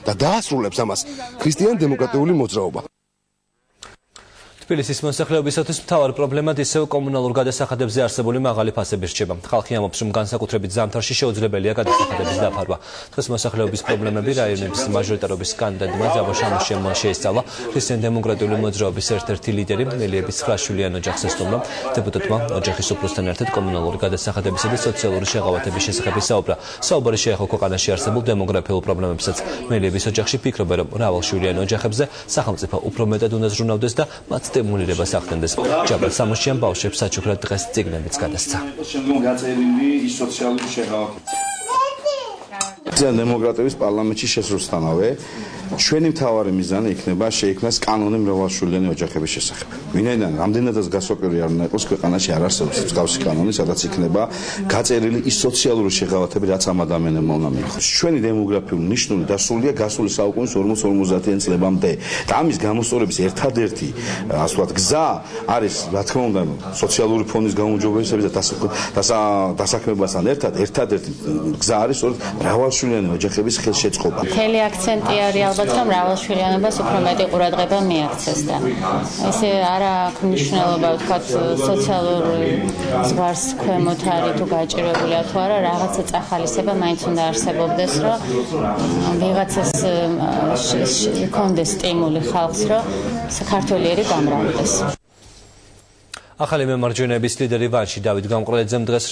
და დაასრულებს ამას ქრისტიან-დემოკრატიული მოძრაობა. თბილისის მოსახლეობისათვის მთავარ პრობლემად ისევ კომუნალურ გადასახადებზე არსებული მაღალი ფასები რჩება. ხალხი ამბობს, რომ განსაკუთრებით ზამთარში შეუძლებელია გადასახადების დაფარვა. დღეს მოსახლეობის პრობლემები რაიონების მაჟორიტარობის კანდიდატმა ჯავახ შამაშიამ შეისწავლა. ქრისტიან-დემოკრატიული მოძრაობის ერთ-ერთი ლიდერი მელიების 9-შვილიან ოჯახს ესტუმრა. დეპუტატმა ოჯახის უფროსთან ერთად კომუნალური გადასახადებისა და სოციალური შეღავათების შესახებ ისაუბრა. საუბარი შეეხო ქვეყანაში არსებულ დემოგრაფიულ პრობლემებსაც. მელიების ოჯახში ფიქრობენ, რომ მრავალშვილიან ოჯახებზე სახელმწიფო უფრო მეტად უნდა ზრუნავდეს და მათ სტიმულირებას ახდენდეს. ჯაბალ სამუშიამ ბავშვებს საჩუქრად დღეს წიგნებიც გადასცა. შემდგომ გაწერილი ის სოციალური შეღავათება. დემოკრატების პარლამენტში შესრულსთანავე ჩვენი მთავარი მიზანი იქნება შეიქმნას კანონი მრავალშვილიანი ოჯახების შესახებ. ვინაიდან რამდენადაც გასაკვირი არ უნდა იყოს, ქვეყანაში არ არსებობს მსგავსი კანონი, სადაც იქნება გაწერილი ის სოციალური შეღავათები, რაც ამ ადამიანებმა უნდა მიიღოს. ჩვენი დემოგრაფიული ნიშნული დასრულია გასული საუკუნის 40-50-იან წლებამდე. და ამის გამოსწორების ერთადერთი ასე ვთქვათ გზა არის, რა თქმა უნდა, სოციალური ფონის გაუმჯობესების და დასაქმებასთან ერთადერთი გზა არის სწორედ მრავალშვილიანი ოჯახების ხელშეწყობა. მთელი აქცენტი არის ალბათ, რომ მრავალშვილიანობას უფრო მეტი ყურადღება მიაქცეს და ესე არა აქვს მნიშვნელობა, ვთქვათ, სოციალური ზღვარს ქვემოთ არის თუ გაჭირვებულია თუ არა, რაღაცა წახალისება მაინც უნდა არსებობდეს, რომ ვიღაცას კონდეს სტიმული ხალხს, რომ საქართველიერი გამრავლდეს. ახალი მემარჯვენეების ლიდერი ვანში დავით გამყრელიძემ დღეს